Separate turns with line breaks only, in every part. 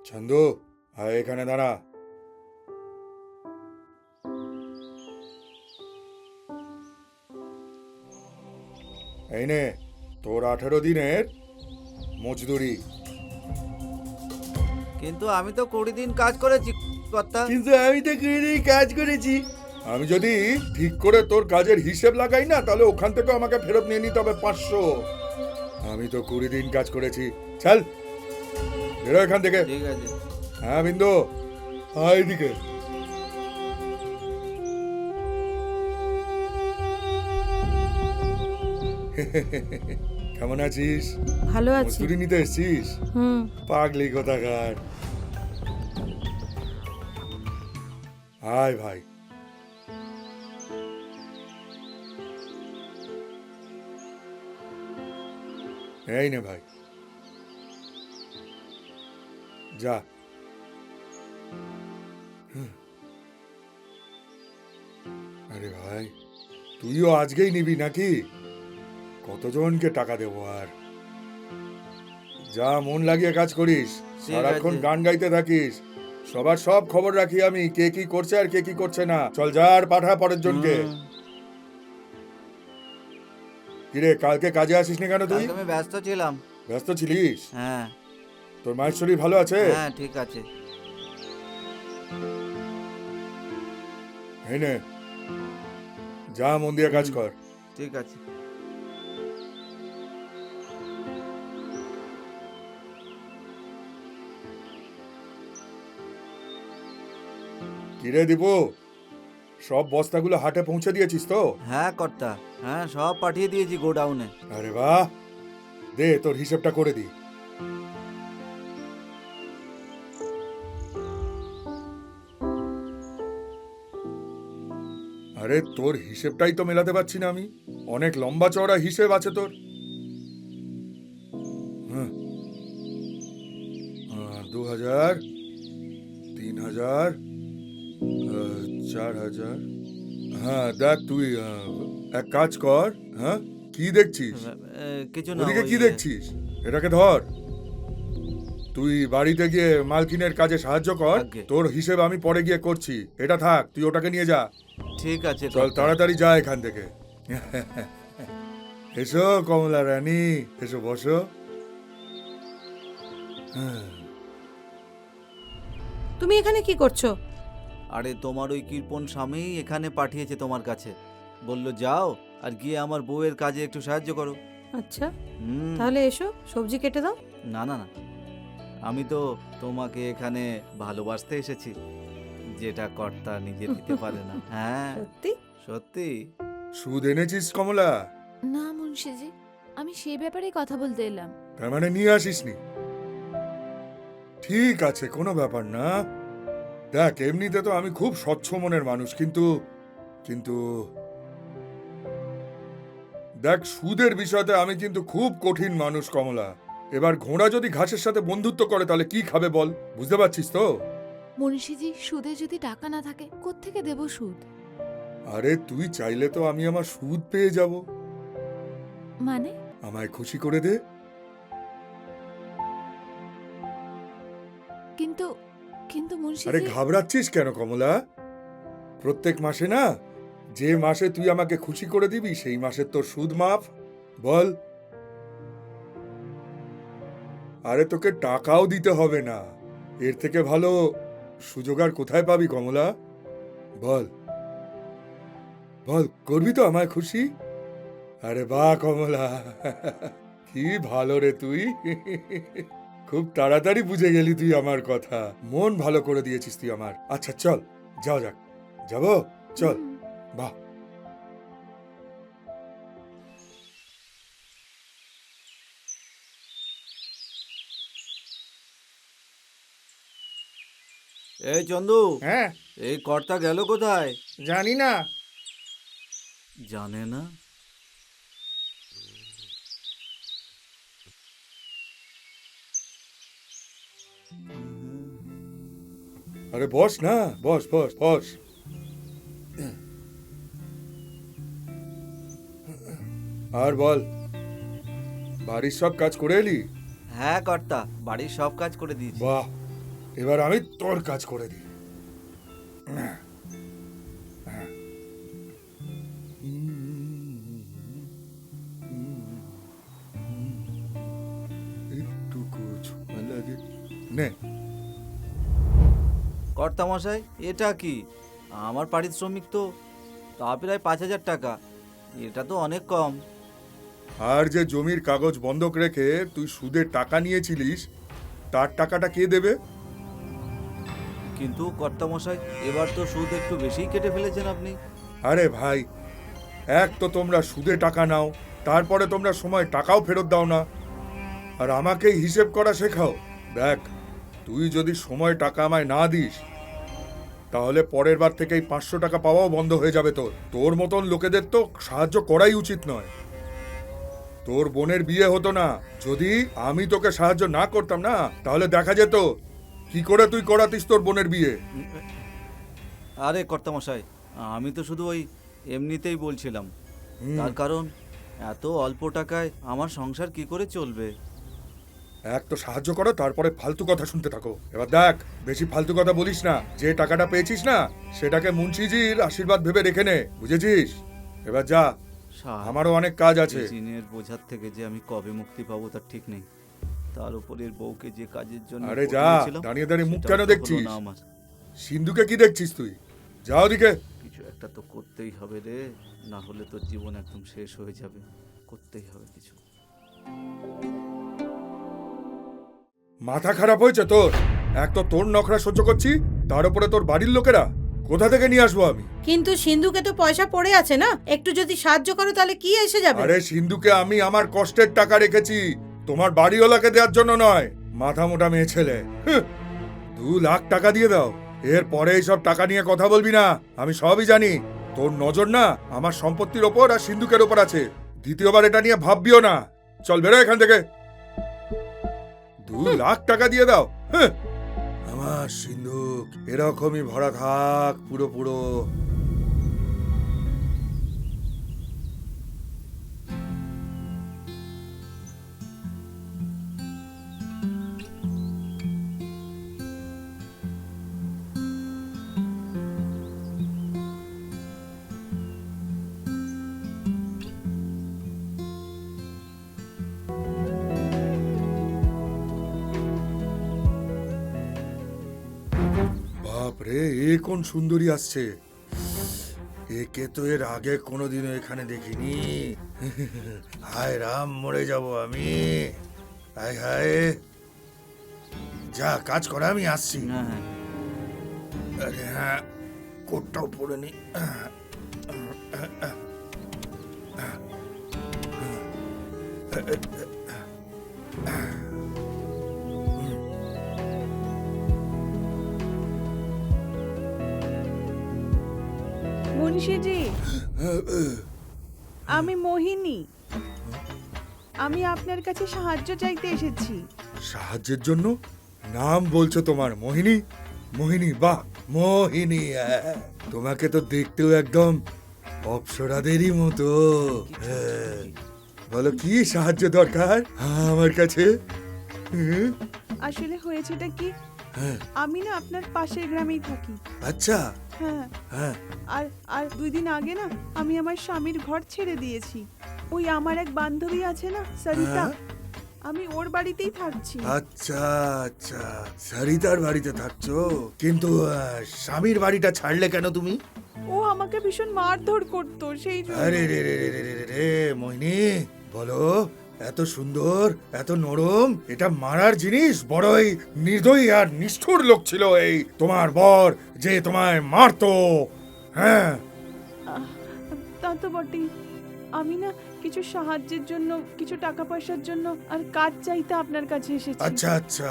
চন্দু, আয় এখানে দাঁড়া। এই নে তোর 18 দিনের মজদুরি।
কিন্তু আমি তো 20 দিন কাজ করেছি কর্তা।
কিন্তু আমি তো কুড়ি কাজ করেছি। আমি যদি ঠিক করে তোর কাজের হিসেব লাগাই না, তাহলে ওখান থেকে আমাকে ফেরত নিয়ে নিতে হবে 500। আমি তো 20 দিন কাজ করেছি। চল বেরো এখান থেকে।
ঠিক আছে।
হ্যাঁ বিন্দু, আয় এদিকে। কেমন আছিস?
ভালো আছি।
মজদুরি নিতে এসছিস? পাগলি কোথাকার। আয় ভাই। এই নে ভাই, যা। আরে ভাই, তুইও আজকেই নিবি নাকি? কতজনকে টাকা দেবো আর? যা, মন লাগিয়ে কাজ করিস, সারাক্ষণ
আছে।
গান গাইতে থাকিস। সবার সব খবর রাখি আমি, কে কি করছে আর কে কি করছে না। চল যা, আর পাঠা পরের জনকে। কিরে, কালকে কাজে আসিসনি কেন তুই?
কালকে আমি ব্যস্ত ছিলাম।
ব্যস্ত ছিলিস?
হ্যাঁ
তোর মায়ের শরীর ভালো আছে?
হ্যাঁ ঠিক আছে।
এই নে, যা মন দিয়ে কাজ কর।
ঠিক আছে।
কিরে দীপু, সব বস্তাগুলো হাটে পৌঁছে দিয়েছিস তো?
হ্যাঁ কর্তা, হ্যাঁ সব পাঠিয়ে দিয়েছি গোডাউনে।
আরে বাহ, দে তোর হিসেবটা করে দি। আরে তোর হিসেবটাই তো মেলাতে পারছি না আমি। অনেক লম্বা চওড়া হিসেব আছে তোর। হ্যাঁ, 2000, 3000, 4000। হ্যাঁ দেখ, তুই এক কাজ কর। হ্যাঁ, কি দেখছিস?
কিছু না।
ওদিকে
ওই,
কি দেখছিস? এটাকে ধর। তুই বাড়িতে গিয়ে মালকিনের কাজে সাহায্য কর।
আজ্ঞে।
তোর হিসেব আমি পরে গিয়ে করছি। এটা থাক, তুই ওটাকে নিয়ে যা।
ঠিক আছে
চল
কর্তা।
তাড়াতাড়ি যা এখান থেকে। এসো কমলা রানী, এসো বসো। হ্যাঁ,
তুমি এখানে কি করছো?
আরে তোমার ওই কৃপণ স্বামী এখানে পাঠিয়েছে তোমার কাছে। বলল যাও আর গিয়ে আমার বউয়ের কাজে একটু সাহায্য করো।
আচ্ছা,
হুম।
তাহলে এসো, সবজি কেটে দাও।
না না না, আমি তো তোমাকে এখানে ভালোবাসতে এসেছি, যেটা কর্তা নিজে দিতে পারে না। হ্যাঁ
সত্যি?
সত্যি।
সুদ এনেছিস কমলা?
না মুন্সিজি, আমি সেই ব্যাপারেই কথা বলতে এলাম।
তার মানে নিয়ে আসিসনি? ঠিক আছে, কোনো ব্যাপার না। দেখ, এমনিতে তো আমি খুব স্বচ্ছ মনের মানুষ, কিন্তু কিন্তু দেখ, সুদের বিষয়তে আমি কিন্তু খুব কঠিন মানুষ কমলা। এবার ঘোড়া যদি ঘাসের সাথে বন্ধুত্ব করে, তাহলে কি খাবে বল? বুঝতে পারছিস তো?
মুন্সিজি, সুদে যদি টাকা না থাকে কোত্থেকে দেব সুদ?
আরে তুই চাইলে তো আমি আমার সুদ পেয়ে যাব।
মানে?
আমায় খুশি করে দে।
কিন্তু কিন্তু
আরে
মুন্সিজি,
ঘাবড়াচ্ছিস কেন কমলা? প্রত্যেক মাসে না, যে মাসে তুই আমাকে খুশি করে দিবি সেই মাসের তোর সুদ মাফ। বল। আরে তোকে টাকাও দিতে হবে না। এর থেকে ভালো সুযোগ আর কোথায় পাবি কমলা? বল বল, করবি তো আমায় খুশি? আরে বাহ কমলা, কি ভালো রে তুই। খুব তাড়াতাড়ি বুঝে গেলি তুই আমার কথা। মন ভালো করে দিয়েছিস তুই আমার। আচ্ছা চল, যাও যাক। যাবো? চল। বাহ।
এই চন্দু,
হ্যাঁ,
এই কর্তা গেল কোথায়?
জানি না।
জানে না?
আরে বস না, বস বস বস। আর বল, বাড়ির সব কাজ করে এলি?
হ্যাঁ কর্তা, বাড়ির সব কাজ করে দিয়েছি।
বাহ, এবার আমি তোর কাজ করে দিই। একটুকু ছোঁয়া লাগে। নে,
কর্তামশাই, এটা কি? আমার পারিশ্রমিক তো তা প্রায় 5,000 টাকা। এটা তো অনেক কম।
আর যে জমির কাগজ বন্ধক রেখে তুই সুদে টাকা নিয়েছিলিস, তার টাকাটা কে দেবে?
কিন্তু কর্তামশাই, এবার তো সুদ একটু বেশিই কেটে ফেলেছেন আপনি।
আরে ভাই, এক তো তোমরা সুদে টাকা নাও, তারপরে তোমরা সময় টাকাও ফেরত দাও না, আর আমাকেই হিসেব করা শেখাও। দেখ, তুই যদি সময় টাকা আমায় না দিস, তাহলে পরের বার থেকেই 500 টাকা পাওয়াও বন্ধ হয়ে যাবে। তোর মতন লোকেদের তো সাহায্য করাই উচিত নয়। তোর বোনের বিয়ে হতো না যদি আমি তোকে সাহায্য না করতাম না, তাহলে দেখা যেত কি করে তুই করাতিস তোর বোনের বিয়ে।
আরে কর্তামশাই, আমি তো শুধু ওই এমনিতেই বলছিলাম। তার কারণ এত অল্প টাকায় আমার সংসার কি করে চলবে?
এক তো সাহায্য করো, তারপরে ফালতু কথা শুনতে থাকো। এবার দেখ, বেশি ফালতু কথা বলিস না। যে টাকাটা পেয়েছিস না, সেটাকে মুন্সিজির আশীর্বাদ ভেবে রেখে নে, বুঝেছিস? এবার যা, আমারও অনেক কাজ আছে।
এই ঋণের বোঝার থেকে যে আমি কবে মুক্তি পাবো তার ঠিক নেই। তার উপরের বউকে যে কাজের জন্য
আরে যা,
পটিয়েছিলাম,
দাঁড়িয়ে দাঁড়িয়ে মুখ
সেটাও
কেন
তো হলো
দেখছিস?
না আমার।
সিন্ধুকে কি দেখছিস তুই? যা ওদিকে।
কিছু একটা তো করতেই হবে রে, না হলে তোর জীবন একদম শেষ হয়ে যাবে। করতেই হবে কিছু।
মাথা খারাপ হয়েছে তোর? এক তো তোর নখরা সহ্য করছি, তার উপরে তোর বাড়ির লোকেরা। কোথা থেকে নিয়ে আসবো আমি?
কিন্তু সিন্ধুকে তো পয়সা পড়ে আছে না, একটু যদি সাহায্য করো তাহলে কি এসে যাবে?
আরে সিন্ধুকে আমি আমার কষ্টের টাকা রেখেছি, তোমার বাড়িওয়ালাকে দেওয়ার জন্য নয়। মাথা মোটা মেয়ে ছেলে। 2 লাখ টাকা দিয়ে দাও, এর পরে এইসব টাকা নিয়ে কথা বলবি না। আমি সবই জানি। তোর নজর না আমার সম্পত্তির ওপর আর সিন্ধুকের ওপর আছে। দ্বিতীয়বার এটা নিয়ে ভাববিও না। চল বেরো এখান থেকে। 2 লাখ টাকা দিয়ে দাও। আমার সিন্ধুক এরকমই ভরা থাক পুরো পুরো। বাপরে, এ কোন সুন্দরী আসছে! একে তো এর আগে কোনোদিনও এখানে দেখিনি। হায় রাম, মরে যাব আমি। হায় হায়, যা কাজ করা, আমি আসছি।
হ্যাঁ হ্যাঁ,
আরে হ্যাঁ, কোটটাও পরে নি।
মুন্সিজি, আমি মোহিনী। আমি আপনার কাছে সাহায্য চাইতে এসেছি।
সাহায্যের জন্য? নাম বলছো তোমার? মোহিনী? মোহিনী, বাহ, মোহিনী। তোমাকে তো দেখতেও একদম অপ্সরাদেরই মতো। হ্যাঁ, বলো কি সাহায্য দরকার আমার কাছে?
আসলে হয়েছেটা কি,
হ্যাঁ,
আমি না আপনার পাশের গ্রামেই থাকি।
আচ্ছা,
হ্যাঁ,
হ্যাঁ,
আর আর 2 দিন আগে না আমি আমার স্বামীর ঘর ছেড়ে দিয়েছি। ওই আমার এক বান্ধবী আছে না, সরিতা,
হ্যাঁ।
আমি ওর বাড়িতেই থাকছি।
আচ্ছা আচ্ছা, সরিতার বাড়িতে থাকছো। কিন্তু স্বামীর বাড়িটা ছাড়লে কেন তুমি?
ও আমাকে ভীষণ মারধর করতো, সেই জন্য।
আরে রে রে রে রে রে রে রে, মোহিনী, বলো, এত সুন্দর, এত নরম, এটা মারার জিনিস? বড়ই নির্দয়ী আর নিষ্ঠুর লোক ছিল এই তোমার বর, যে তোমায় মারতো। হ্যাঁ,
তা তো বটেই। আমি না কিছু সাহায্যের জন্য, কিছু টাকা পয়সার জন্য আর কাজ চাইতে আপনার কাছে এসেছি।
আচ্ছা আচ্ছা,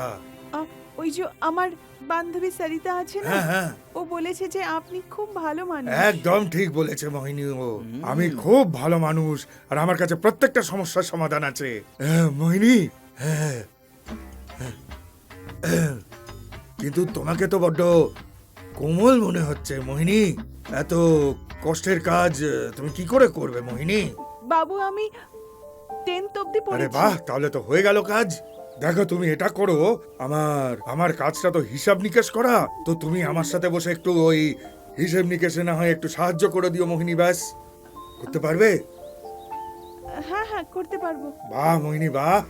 ওই যে আমার বান্ধবী সরিতা আছে না,
হ্যাঁ হ্যাঁ,
ও বলেছে যে আপনি খুব ভালো মানুষ।
একদম ঠিক বলেছে মোহিনী। ও আমি খুব ভালো মানুষ, আর আমার কাছে প্রত্যেকটা সমস্যার সমাধান আছে। মোহিনী, হ্যাঁ, কিন্তু তোমাকে তো বড্ড কোমল মনে হচ্ছে মোহিনী। এত কষ্টের কাজ তুমি কি করে করবে মোহিনী?
বাবু, আমি 10th অবধি
আরে
পড়েছি।
বাহ, তাহলে তো হয়ে গেল কাজ। দেখো তুমি এটা করো, আমার আমার কাজটা তো হিসাব নিকেশ করা, তো তুমি আমার সাথে বসে একটু ওই হিসেব নিকেশে না হয় একটু সাহায্য করে দিও মোহিনী, ব্যাস। করতে পারবে?
হ্যাঁ হ্যাঁ, করতে পারবো।
বাহ মোহিনী বাহ।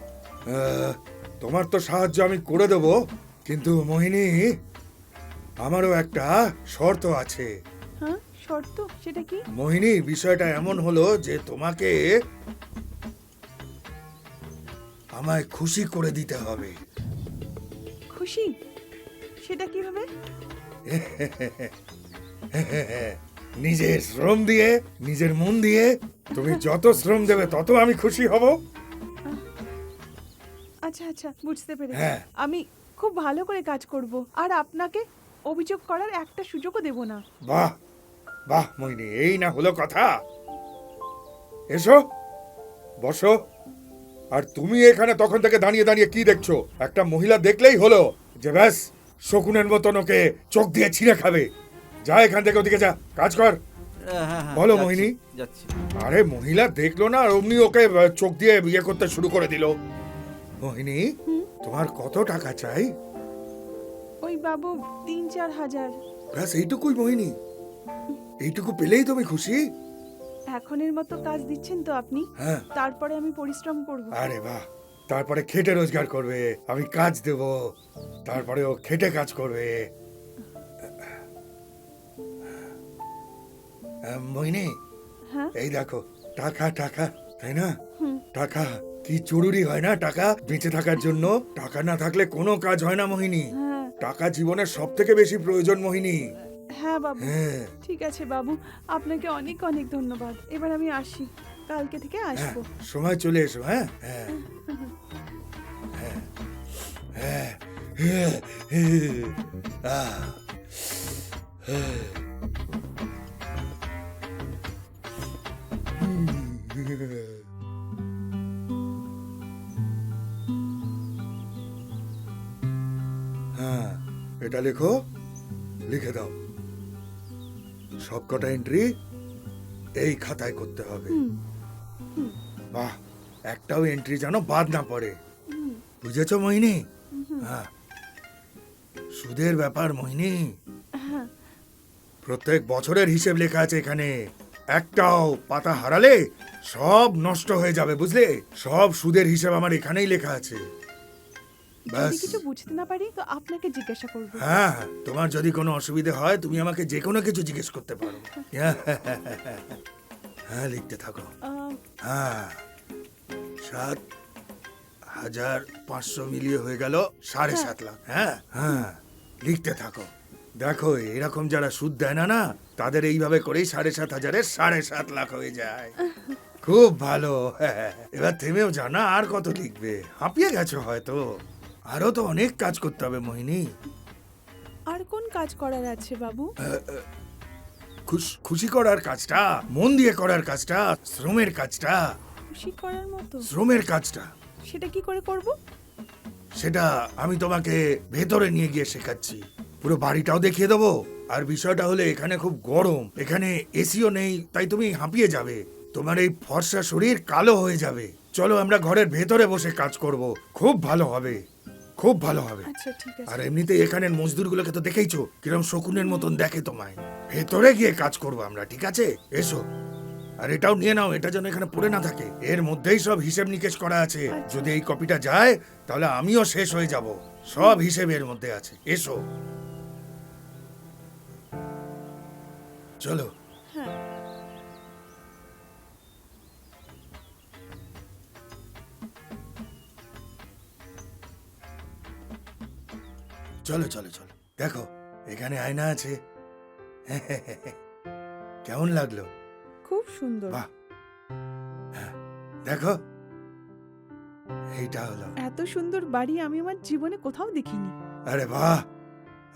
তোমার তো সাহায্য আমি করে দেব, কিন্তু মোহিনী আমারও একটা শর্ত আছে।
হ্যাঁ, শর্ত? সেটা কি?
মোহিনী, বিষয়টা এমন হলো যে তোমাকে আমায় খুশি করে দিতে হবে।
খুশি? সেটা কিভাবে?
নিজের শ্রম দিয়ে, নিজের মন দিয়ে। তুমি যত শ্রম দেবে তত আমি খুশি হব।
আচ্ছা আচ্ছা, বুঝতে পেরেছি।
হ্যাঁ।
আমি খুব ভালো করে কাজ করব, আর আপনাকে অভিযোগ করার একটা সুযোগও দেব না।
বাহ বাহ মোহিনী, এই না হলো কথা। এসো, বসো। আর তুমি এখানে তখন থেকে দাঁড়িয়ে দাঁড়িয়ে কি দেখছো? একটা মহিলা দেখলেই হলো যে ব্যাস শকুনের মতন ওকে চোখ দিয়ে ছিঁড়ে খাবে। যা এখান থেকে, ওদিকে যা, কাজ কর।
হ্যাঁ,
বলো,
যাচ্ছি,
মোহিনী।
যাচ্ছি।
আরে মহিলা দেখলো না আর অমনি ওকে চোখ দিয়ে বিয়ে করতে শুরু করে দিল। মোহিনী, তোমার কত টাকা চাই?
ওই বাবু ৩-৪ হাজার।
ব্যাস এইটুকুই মোহিনী? এইটুকু পেলেই তুমি খুশি?
এখনের মতো কাজ দিচ্ছেন তো আপনি?
হ্যাঁ।
তারপরে আমি পরিশ্রম করব।
আরে বাহ, তারপরে খেটে রোজগার করবে, আমি কাজ দেব, তারপরে ও খেটে কাজ করবে। মোহিনী,
হ্যাঁ।
এই দেখো, টাকা টাকা, তাই না? টাকা কি জরুরি হয় না? টাকা বেঁচে থাকার জন্য টাকা না থাকলে কোনো কাজ হয় না মোহিনী।
হ্যাঁ
টাকা জীবনের সব থেকে বেশি প্রয়োজন মোহিনী।
হ্যাঁ বাবু।
হ্যাঁ
ঠিক আছে বাবু, আপনাকে অনেক অনেক ধন্যবাদ। এবার আমি আসি, কালকে থেকে
হ্যাঁ,
আসবো।
সময় চলে এসো। হ্যাঁ হ্যাঁ হ্যাঁ হ্যাঁ হ্যাঁ, আহ, হ্যাঁ। হ্যাঁ, এটা লেখো, লিখে দাও। সবকটা এন্ট্রি এই খাতায় করতে হবে। বাহ, একটাও এন্ট্রি যেন বাদ না পড়ে, বুঝেছো মোহিনী? হ্যাঁ, সুদের ব্যাপার মোহিনী,
হ্যাঁ।
প্রত্যেক বছরের হিসেব লেখা আছে এখানে। একটাও পাতা হারালে সব নষ্ট হয়ে যাবে, বুঝলে? সব সুদের হিসেব আমার এখানেই লেখা আছে।
যদি
ব্যাস।
কিছু বুঝতে না পারি তো আপনাকে জিজ্ঞাসা করব।
হ্যাঁ, তোমার যদি কোনো অসুবিধে হয় তুমি আমাকে যে কোনো কিছু জিজ্ঞেস করতে পারো। হ্যাঁ, লিখতে থাকো। হ্যাঁ, ৭,৫০০ মিলিয়ে হয়ে গেল ৭.৫ লাখ। হ্যাঁ হ্যাঁ, লিখতে থাকো। দেখো, এরকম যারা সুদ দেয় না, তাদের এইভাবে করেই ৭,৫০০-এর ৭.৫ লাখ হয়ে যায়। খুব ভালো। হ্যাঁ, এবার থেমেও জানা, আর কত লিখবে? হাঁপিয়ে গেছো হয়তো। আরো তো অনেক কাজ করতে হবে মোহিনী।
আর কোন কাজ করার আছে বাবু?
খুশি করার কাজটা, মন দিয়ে করার কাজটা, শ্রমের কাজটা,
খুশি করার মতো?
শ্রমের কাজটা,
সেটা কি করে করব?
সেটা আমি তোমাকে ভেতরে নিয়ে গিয়ে শেখাচ্ছি। পুরো বাড়িটাও দেখিয়ে দেবো। আর বিষয়টা হলে এখানে খুব গরম, এখানে এসিও নেই, তাই তুমি হাঁপিয়ে যাবে। তোমার এই ফর্সা শরীর কালো হয়ে যাবে। চলো আমরা ঘরের ভেতরে বসে কাজ করব, খুব ভালো হবে, খুব ভালো হবে।
আচ্ছা ঠিক আছে।
আর এমনিতে এখানের মজদুরগুলোকে তো দেখেইছো কিরম শকুনের মতন দেখে তোমায়। ভেতরে গিয়ে কাজ করব আমরা, ঠিক আছে? এসো। আর এটাও নিয়ে নাও, এটা যেন এখানে পড়ে না থাকে। এর মধ্যেই সব হিসেব নিকেশ করা আছে। যদি এই কপিটা যায় তাহলে আমিও শেষ হয়ে যাব। সব হিসেব এর মধ্যে আছে। এসো, চলো।
হ্যাঁ।
চলো চলো চলো, দেখো এখানে আয়না আছে। কেমন লাগলো?
খুব সুন্দর।
বাহ, হ্যাঁ, দেখো এইটা হলো।
এত সুন্দর বাড়ি আমি আমার জীবনে কোথাও দেখিনি।
আরে বাহ,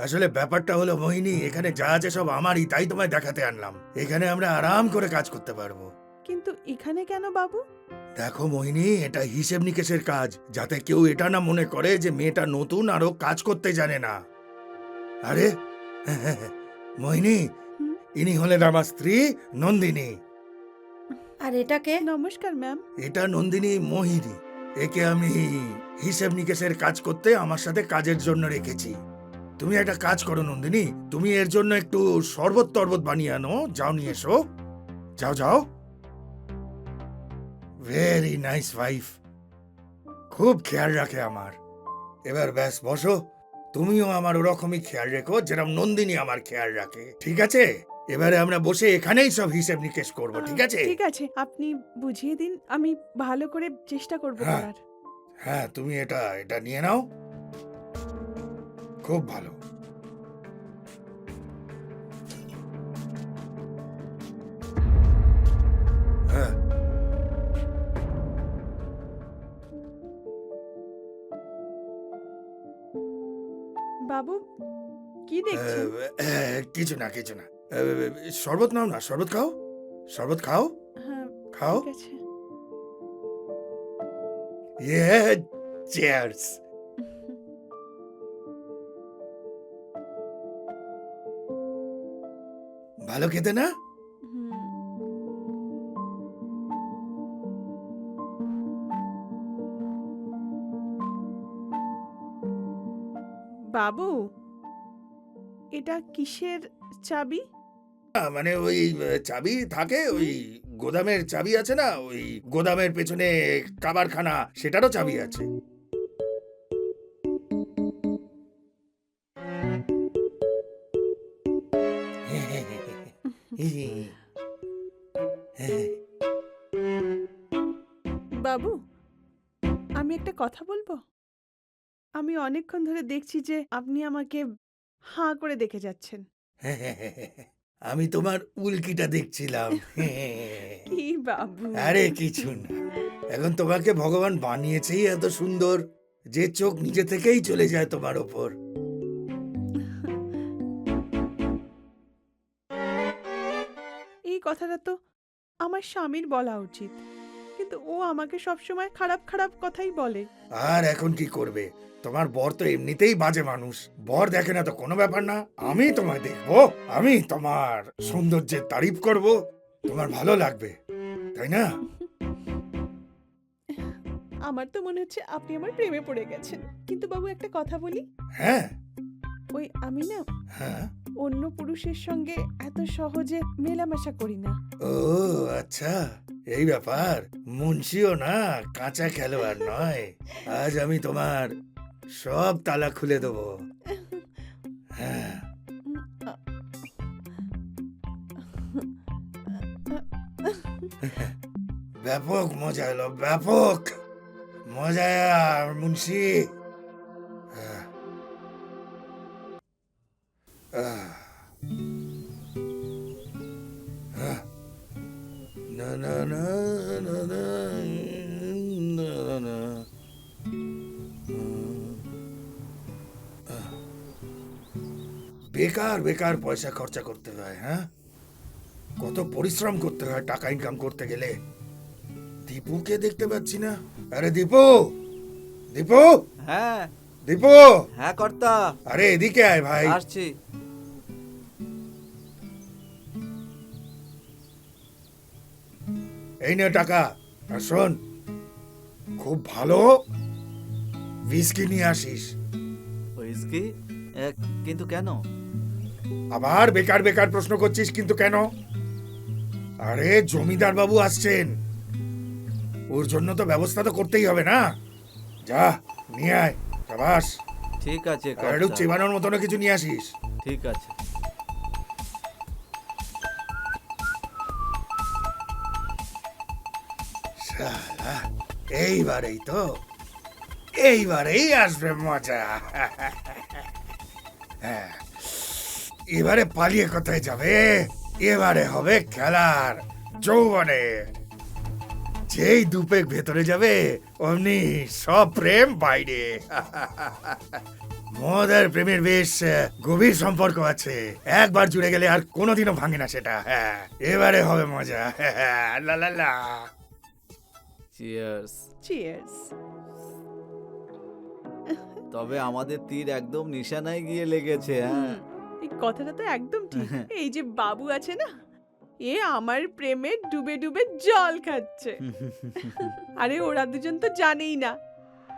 আসলে ব্যাপারটা হলো মোহিনী, এখানে যা আছে সব আমারই, তাই তোমায় দেখাতে আনলাম। এখানে আমরা আরাম করে কাজ করতে পারবো।
কিন্তু এখানে কেন বাবু?
দেখো মোহিনী, এটা হিসেব নিকেশের কাজ, যাতে কেউ এটা না মনে করে যে মেয়েটা নতুন আরো কাজ করতে জানে না। আরে মোহিনী, ইনি হলেন আমার স্ত্রী নন্দিনী।
আর এটাকে?
নমস্কার ম্যাম।
এটা নন্দিনী মোহিনী, একে আমি হিসেব নিকেশের কাজ করতে আমার সাথে কাজের জন্য রেখেছি। তুমি একটা কাজ করো নন্দিনী, তুমি এর জন্য একটু শরবত টরবত বানিয়ে আনো, যাও নিয়ে এসো। যাও যাও। ভেরি নাইস ওয়াইফ, খুব খেয়াল রাখে আমার। এবার ব্যাস বসো, তুমিও আমার ওরকমই খেয়াল রেখো যেরকম নন্দিনী আমার খেয়াল রাখে, ঠিক আছে? এবারে আমরা বসে এখানেই সব হিসেব নিকেশ করবো, ঠিক আছে?
ঠিক আছে, আপনি বুঝিয়ে দিন, আমি ভালো করে চেষ্টা করব
হ্যাঁ।
করার।
হ্যাঁ, তুমি এটা এটা নিয়ে নাও, খুব ভালো। হ্যাঁ,
বাবু, কি দেখছেন?
কিছু না কিছু না। শরবত নাও না, শরবত খাও, শরবত খাও,
হ্যাঁ,
খাও।
ঠিক আছে।
ইয়ে, চিয়ার্স। ভালো খেতে না?
হুম। বাবু, এটা কিসের চাবি?
মানে ওই চাবি থাকে, ওই গোদামের চাবি আছে না, ওই গোদামের পেছনে কাবারখানা, সেটারও চাবি আছে।
বাবু, আমি একটা কথা বলবো? আমি অনেকক্ষণ ধরে দেখছি যে আপনি আমাকে হাঁ করে দেখে যাচ্ছেন।
আমি তোমার উল্কিটা দেখছিলাম।
কি বাবু?
আরে কিছু না, এখন তোমাকে ভগবান বানিয়েছেই এত সুন্দর যে চোখ নিজে থেকেই চলে যায় তোমার ওপর।
এই কথাটা তো আমার স্বামীর বলা উচিত, কিন্তু ও আমাকে সবসময় খারাপ খারাপ কথাই বলে।
আর এখন কি করবে, তোমার বর তো এমনিতেই বাজে মানুষ, বর দেখে না তো কোনো ব্যাপার না। আমি তোমায় দেখবো, আমি তোমার সৌন্দর্যের তারিফ করব, তোমার ভালো লাগবে, তাই না?
আমার তো মনে হচ্ছে আপনি আমার প্রেমে পড়ে গেছেন। কিন্তু বাবু, একটা কথা বলি,
হ্যাঁ
ওই আমি না
হ্যাঁ।
অন্য পুরুষের সঙ্গে এত সহজে মেলামেশা করি না।
ও আচ্ছা, এই ব্যাপার। মুন্সিও না কাঁচা খেলোয়াড় নয়, আজ আমি তোমার সব তালা খুলে দেবো। হ্যাঁ, ব্যাপক মজা এলো, ব্যাপক মজা মুন্সি। আহ, আহ, আহ, না না না না না না না। আহ, বেকার বেকার পয়সা খরচা করতে হয়, হ্যাঁ? কত পরিশ্রম করতে হয় টাকা ইনকাম করতে গেলে। দীপুকে দেখতে পাচ্ছি না। আরে দীপু, দীপু,
হ্যাঁ
দীপু,
হ্যাঁ কর্তা,
আরে এদিকে আয় ভাই।
আসছি।
এই নে টাকা, আর শোন, খুব ভালো হুইস্কি নিয়ে আসিস।
হুইস্কি? কিন্তু কেন?
আবার বেকার বেকার প্রশ্ন করছিস কিন্তু কেন? আরে জমিদার বাবু আসছেন, ওর জন্য তো ব্যবস্থা তো করতেই হবে না। যা নিয়ে আয়, সাবাস।
ঠিক আছে
আর একটু
কর্তা,
চেবানোর মতন কিছু নিয়ে আসিস।
ঠিক আছে।
শালা, এইবারেই তো, এইবারেই আসবে মজা। হ্যাঁ, এবারে পালিয়ে কোথায় যাবে? এবারে হবে খেলার যৌবনে। যেই দুপেক ভেতরে যাবে অমনি সব প্রেম বাইরে। মদের প্রেমের বেশ গভীর সম্পর্ক আছে, একবার জুড়ে গেলে আর কোনোদিনও ভাঙে না সেটা। হ্যাঁ, এবারে হবে মজা। লা লা লা।
চিয়ার্স।
চিয়ার্স।
তবে আমাদের তীর একদম নিশানায় গিয়ে লেগেছে। হ্যাঁ,
এই কথাটা তো একদম ঠিক। এই যে বাবু আছে না, এ আমার প্রেমে ডুবে ডুবে জল খাচ্ছে। আরে ওরা দুজন তো জানেই না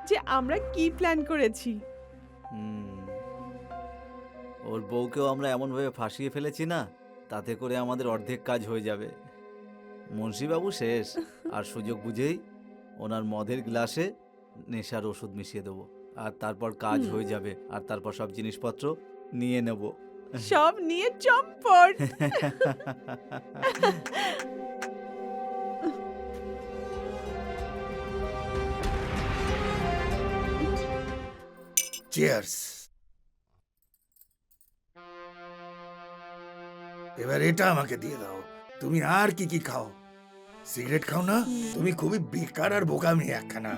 যে আমরা কি প্ল্যান করেছি।
হুম। ওর বউকেও আমরা এমনভাবে ফাঁসিয়ে ফেলেছি না, তাতে করে আমাদের অর্ধেক কাজ হয়ে যাবে। মুন্সিবাবু শেষ, আর সুযোগ বুঝেই ওনার মদের গ্লাসে নেশার ওষুধ মিশিয়ে দেবো, আর তারপর কাজ হয়ে যাবে, আর তারপর সব জিনিসপত্র নিয়ে নেব।
সব নিয়ে চম্পট।
চিয়ার্স। এবার এটা আমাকে দিয়ে দাও। তুমি আর কি কি খাও? সিগারেট খাও না? তুমি খুবই বেকার আর বোকা মেয়ে একখানা।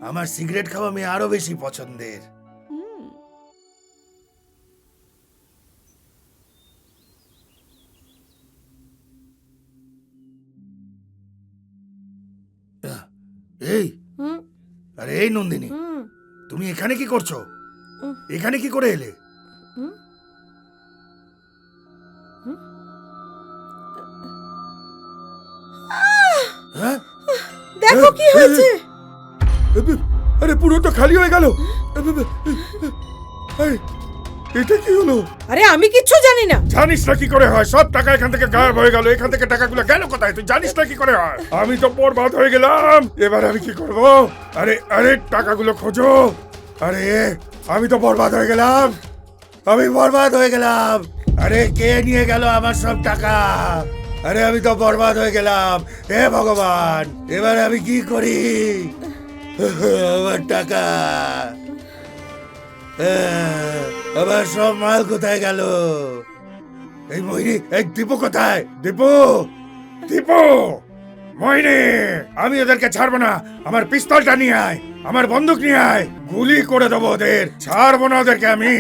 আমার সিগারেট খাওয়া মেয়ে আরো বেশি পছন্দের।
হুম,
এই,
হুম
আরে এই নন্দিনী,
হুম
তুমি এখানে কি করছো?
হুম।
এখানে কি করে এলে?
হুম হুম।
হ্যাঁ?
দেখো কি হয়েছে।
আরে পুরো তো খালি হয়ে গেল। এটা কি হলো?
আরে আমি কিচ্ছু জানি না।
জানিস না কি করে হয়? সব টাকা এখান থেকে গায়েব হয়ে গেল। এখান থেকে টাকাগুলো গেল কোথায়? তুই জানিস না কি করে হয়? আমি তো বরবাদ হয়ে গেলাম। এবার আমি কি করব? আরে আরে টাকাগুলো খোঁজো। আরে আমি তো বরবাদ হয়ে গেলাম। আমি বরবাদ হয়ে গেলাম। আরে কে নিয়ে গেল আমার সব টাকা? আরে আমি তো বরবাদ হয়ে গেলাম। হে ভগবান, এবার আমি কি করি? আমার টাকা, আমার সব মাল কোথায় গেল? এই মোহিনী, এই দীপু কোথায়? দীপু, দীপু, মোহিনী, আমি ওদেরকে ছাড়বো না। আমার পিস্তলটা নিয়ে আয়, আমার বন্দুক নিয়ে আয়, গুলি করে দেবো ওদের। ছাড়বো না ওদেরকে আমি।